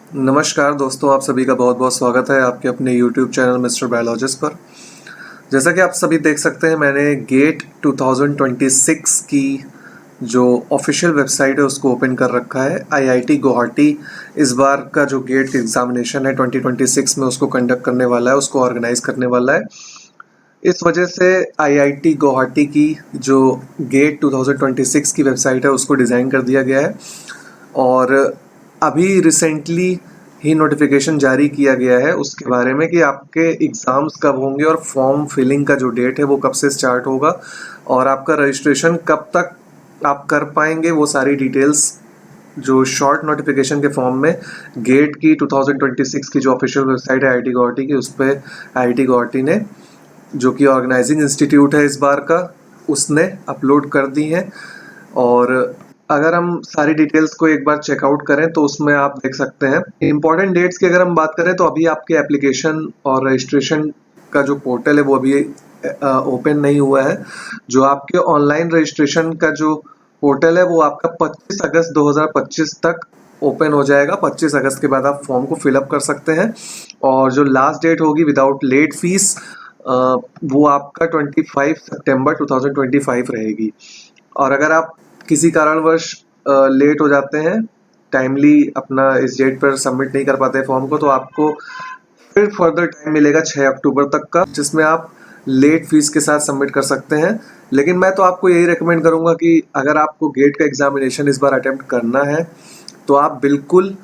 नमस्कार दोस्तों, आप सभी का बहुत बहुत स्वागत है आपके अपने YouTube चैनल मिस्टर बायोलॉजिस्ट पर। जैसा कि आप सभी देख सकते हैं, मैंने गेट 2026 की जो ऑफिशियल वेबसाइट है उसको ओपन कर रखा है। IIT गुवाहाटी इस बार का जो गेट एग्जामिनेशन है 2026 में उसको कंडक्ट करने वाला है, उसको ऑर्गेनाइज करने वाला है। इस वजह से IIT गुवाहाटी की जो गेट 2026 की वेबसाइट है उसको डिज़ाइन कर दिया गया है और अभी रिसेंटली ही नोटिफिकेशन जारी किया गया है उसके बारे में कि आपके एग्ज़ाम्स कब होंगे और फॉर्म फिलिंग का जो डेट है वो कब से स्टार्ट होगा और आपका रजिस्ट्रेशन कब तक आप कर पाएंगे, वो सारी डिटेल्स जो शॉर्ट नोटिफिकेशन के फॉर्म में गेट की 2026 की जो ऑफिशियल वेबसाइट है IIT गुवाहाटी की, उस पर IIT गुवाहाटी ने, जो कि ऑर्गेनाइजिंग इंस्टीट्यूट है इस बार का, उसने अपलोड कर दी है। और अगर हम सारी डिटेल्स को एक बार चेकआउट करें तो उसमें आप देख सकते हैं इम्पॉर्टेंट डेट्स की। अगर हम बात करें तो अभी आपके एप्लीकेशन और रजिस्ट्रेशन का जो पोर्टल है वो अभी ओपन नहीं हुआ है। जो आपके ऑनलाइन रजिस्ट्रेशन का जो पोर्टल है वो आपका 25 अगस्त 2025 तक ओपन हो जाएगा। 25 अगस्त के बाद आप फॉर्म को फिलअप कर सकते हैं और जो लास्ट डेट होगी विदाउट लेट फीस वो आपका 25 सितंबर 2025 रहेगी। और अगर आप किसी कारणवश लेट हो जाते हैं, टाइमली अपना इस डेट पर सबमिट नहीं कर पाते फॉर्म को, तो आपको फिर फर्दर टाइम मिलेगा 6 अक्टूबर तक का, जिसमें आप लेट फीस के साथ सबमिट कर सकते हैं। लेकिन मैं तो आपको यही रेकमेंड करूंगा कि अगर आपको गेट का एग्जामिनेशन इस बार अटेम्प्ट करना है तो आप बिल्कुल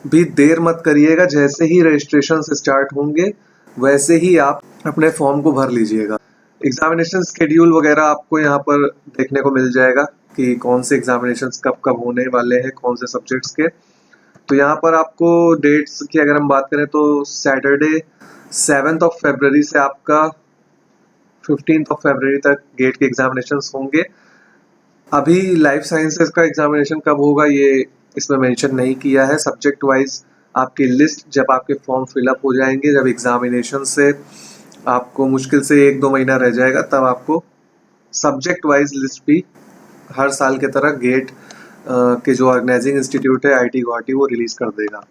भी देर मत करिएगा। जैसे ही रजिस्ट्रेशन स्टार्ट होंगे वैसे ही आप अपने फॉर्म को भर लीजिएगा। एग्जामिनेशन स्केड्यूल वगैरह आपको यहाँ पर देखने को मिल जाएगा कि कौन से एग्जामिनेशंस कब कब होने वाले हैं, कौन से सब्जेक्ट्स के। तो यहाँ पर आपको डेट्स की अगर हम बात करें तो सैटरडे 7 फरवरी से आपका 15 फरवरी तक गेट के एग्जामिनेशंस होंगे। अभी लाइफ साइंसेस का एग्जामिनेशन कब होगा ये इसमें मेंशन नहीं किया है। सब्जेक्ट वाइज आपकी लिस्ट जब आपके फॉर्म फिलअप हो जाएंगे, जब एग्जामिनेशन से आपको मुश्किल से 1-2 महीना रह जाएगा, तब आपको सब्जेक्ट वाइज लिस्ट भी हर साल की तरह गेट के जो ऑर्गेनाइजिंग इंस्टीट्यूट है IIT गुवाहाटी वो रिलीज कर देगा।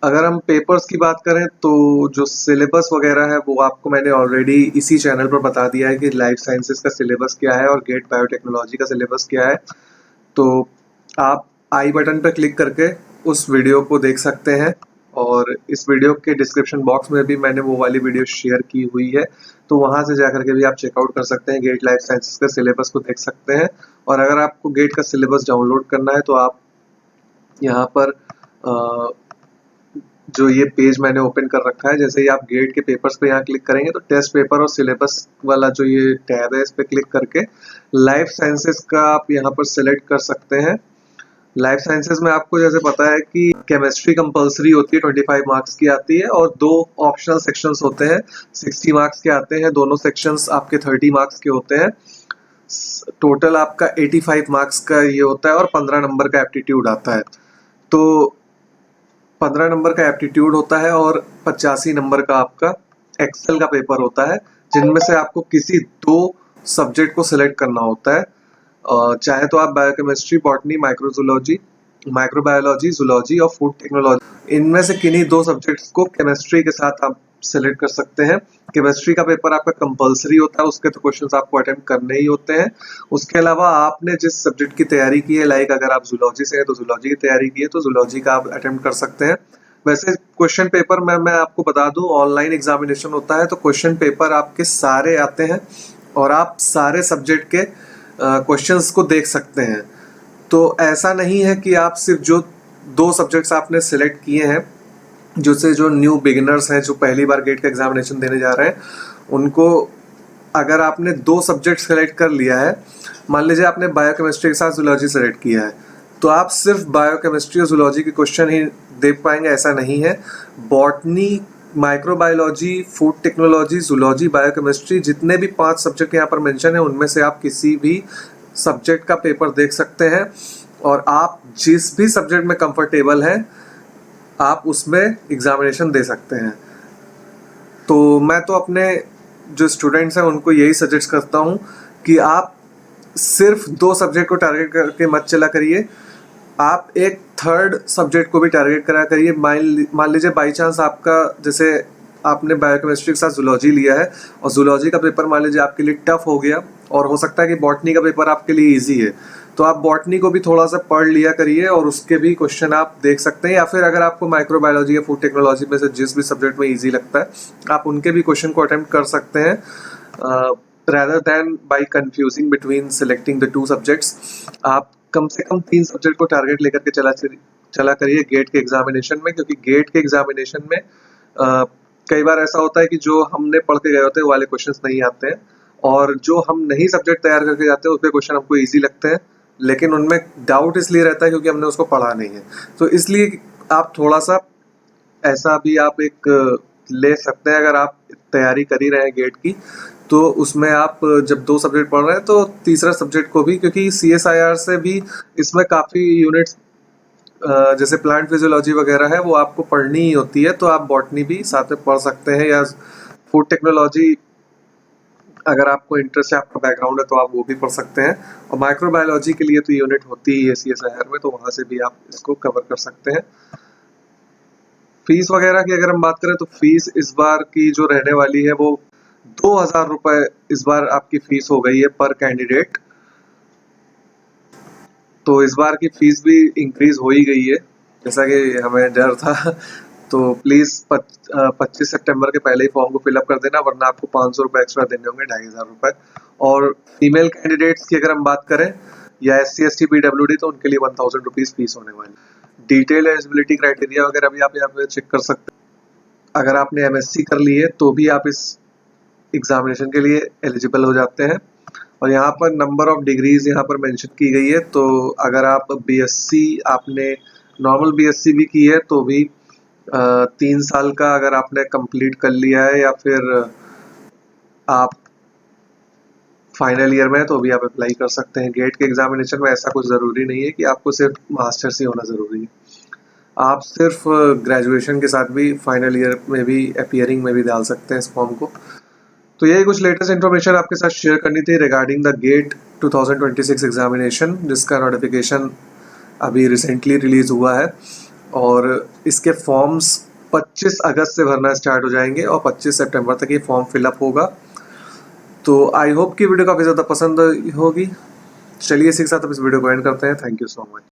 अगर हम पेपर्स की बात करें तो जो सिलेबस वगैरह है वो आपको मैंने ऑलरेडी इसी चैनल पर बता दिया है कि लाइफ साइंसेस का सिलेबस क्या है और गेट बायोटेक्नोलॉजी का सिलेबस क्या है। तो आप आई बटन पर क्लिक करके उस वीडियो को देख सकते हैं और इस वीडियो के डिस्क्रिप्शन बॉक्स में भी मैंने वो वाली वीडियो शेयर की हुई है, तो वहां से जाकर के भी आप चेकआउट कर सकते हैं, गेट लाइफ साइंसेस का सिलेबस को देख सकते हैं। और अगर आपको गेट का सिलेबस डाउनलोड करना है तो आप यहाँ पर जो ये पेज मैंने ओपन कर रखा है, जैसे ही आप गेट के पेपर्स पे यहाँ क्लिक करेंगे तो टेस्ट पेपर और सिलेबस वाला जो ये टैब है इस पे क्लिक करके लाइफ साइंसेस का आप यहाँ पर सिलेक्ट कर सकते हैं। लाइफ साइंसेस में आपको जैसे पता है कि केमिस्ट्री कंपलसरी होती है, 25 मार्क्स की आती है, और 2 ऑप्शनल सेक्शंस होते हैं, 60 मार्क्स के आते हैं। दोनों सेक्शंस आपके 30 मार्क्स के होते हैं। टोटल आपका 85 मार्क्स का ये होता है और 15 नंबर का एप्टीट्यूड आता है। तो 15 नंबर का एप्टीट्यूड होता है और 85 नंबर का आपका एक्सेल का पेपर होता है, जिनमें से आपको किसी 2 सब्जेक्ट को सिलेक्ट करना होता है। चाहे तो आप बायोकेमिस्ट्री, बॉटनी, माइक्रोजूलॉजी, माइक्रोबायोलॉजी, जूलॉजी और फूड टेक्नोलॉजी, इनमें से किन्हीं 2 सब्जेक्ट्स को केमिस्ट्री के साथ आप सिलेक्ट कर सकते हैं। केमिस्ट्री का पेपर आपका कंपलसरी होता है, उसके तो क्वेश्चंस आपको अटेम्प्ट करने ही होते हैं। उसके अलावा आपने जिस सब्जेक्ट की तैयारी की है, लाइक अगर आप जूलॉजी से हैं तो जूलॉजी की तैयारी की है तो जूलॉजी का आप अटेम्प्ट कर सकते हैं। वैसे क्वेश्चन पेपर में मैं आपको बता दूं, ऑनलाइन एग्जामिनेशन होता है तो क्वेश्चन पेपर आपके सारे आते हैं और आप सारे सब्जेक्ट के क्वेश्चंस को देख सकते हैं। तो ऐसा नहीं है कि आप सिर्फ जो 2 सब्जेक्ट्स आपने सिलेक्ट किए हैं, जो न्यू बिगिनर्स हैं जो पहली बार गेट का एग्जामिनेशन देने जा रहे हैं, उनको अगर आपने 2 सब्जेक्ट सेलेक्ट कर लिया है, मान लीजिए आपने बायोकेमिस्ट्री के साथ जूलॉजी सेलेक्ट किया है, तो आप सिर्फ बायोकेमिस्ट्री और जूलॉजी के क्वेश्चन ही देख पाएंगे, ऐसा नहीं है। Botany, microbiology, food technology, zoology, biochemistry, जितने भी 5 सब्जेक्ट यहाँ पर मेंशन है उनमें से आप किसी भी सब्जेक्ट का पेपर देख सकते हैं और आप जिस भी सब्जेक्ट में कंफर्टेबल हैं आप उसमें एग्जामिनेशन दे सकते हैं। तो मैं तो अपने जो स्टूडेंट्स हैं उनको यही सजेस्ट करता हूँ कि आप सिर्फ 2 सब्जेक्ट को टारगेट करके मत चला करिए। आप एक थर्ड सब्जेक्ट को भी टारगेट करा करिए। मान लीजिए बाई चांस आपका, जैसे आपने बायोकेमिस्ट्री के साथ जूलॉजी लिया है और जूलॉजी का पेपर मान लीजिए आपके लिए टफ हो गया, और हो सकता है कि बॉटनी का पेपर आपके लिए इजी है, तो आप बॉटनी को भी थोड़ा सा पढ़ लिया करिए और उसके भी क्वेश्चन आप देख सकते हैं। या फिर अगर आपको माइक्रोबायोलॉजी या फूड टेक्नोलॉजी में से जिस भी सब्जेक्ट में इजी लगता है, आप उनके भी क्वेश्चन को अटेम्प्ट कर सकते हैं, rather than by confusing between selecting the two subjects। आप कम से कम 3 सब्जेक्ट को टारगेट लेकर के चला करिए गेट के एग्जामिनेशन में, क्योंकि गेट के एग्जामिनेशन में कई बार ऐसा होता है कि जो हमने पढ़ के गए होते हैं वो वाले क्वेश्चंस नहीं आते हैं, और जो हम नहीं सब्जेक्ट तैयार करके जाते हैं उसके क्वेश्चन हमको इजी लगते हैं, लेकिन उनमें डाउट इसलिए रहता है क्योंकि हमने उसको पढ़ा नहीं है। तो इसलिए आप थोड़ा सा ऐसा भी आप एक ले सकते हैं, अगर आप तैयारी कर ही रहे हैं गेट की, तो उसमें आप जब 2 सब्जेक्ट पढ़ रहे हैं तो तीसरा सब्जेक्ट को भी, क्योंकि CSIR से भी इसमें काफ़ी यूनिट्स जैसे प्लांट फिजियोलॉजी वगैरह है वो आपको पढ़नी ही होती है, तो आप बॉटनी भी साथ में पढ़ सकते हैं, या फूड टेक्नोलॉजी अगर आपको इंटरेस्ट है, आपका बैकग्राउंड है, तो आप वो भी पढ़ सकते हैं। और माइक्रोबायोलॉजी के लिए तो यूनिट होती ही है CSIR में, तो वहाँ से भी आप इसको कवर कर सकते हैं। फीस वगैरह की अगर हम बात करें तो फीस इस बार की जो रहने वाली है वो 2000 रुपये इस बार आपकी फीस हो गई है पर कैंडिडेट। तो इस बार की फीस भी इंक्रीज हो ही गई है, जैसा कि हमें डर था। तो प्लीज़ 25 सितंबर के पहले ही फॉर्म को फिलअप कर देना, वरना आपको 500 रुपये एक्स्ट्रा देने होंगे, 2500 रुपये। और फीमेल कैंडिडेट्स की अगर हम बात करें या SC ST PWD, तो उनके लिए 1000 रुपीज़ फीस होने वाली। डिटेल एलिजिबिलिटी क्राइटेरिया वगैरह भी आप यहाँ पे चेक कर सकते हैं। अगर आपने MSc कर ली है तो भी आप इस एग्जामिनेशन के लिए एलिजिबल हो जाते हैं। और यहाँ पर नंबर ऑफ डिग्रीज यहाँ पर मेंशन की गई है, तो अगर आप BSc आपने नॉर्मल BSc भी की है तो भी 3 साल का अगर आपने कंप्लीट कर लिया है, या फिर आप फाइनल ईयर में है, तो भी आप अप्लाई कर सकते हैं। गेट के एग्जामिनेशन में ऐसा कुछ ज़रूरी नहीं है कि आपको सिर्फ मास्टर्स ही होना ज़रूरी है, आप सिर्फ ग्रेजुएशन के साथ भी फाइनल ईयर में भी अपीयरिंग में भी डाल सकते हैं इस फॉर्म को। तो यही कुछ लेटेस्ट इन्फॉर्मेशन आपके साथ शेयर करनी थी रिगार्डिंग द गेट 2026 एग्जामिनेशन, जिसका नोटिफिकेशन अभी रिसेंटली रिलीज़ हुआ है, और इसके फॉर्म्स 25 अगस्त से भरना स्टार्ट हो जाएंगे और 25 सितंबर तक ये फॉर्म फिलअप होगा। तो आई होप कि वीडियो काफ़ी ज़्यादा पसंद होगी। चलिए इसी के साथ अब इस वीडियो को एंड करते हैं। Thank you so much.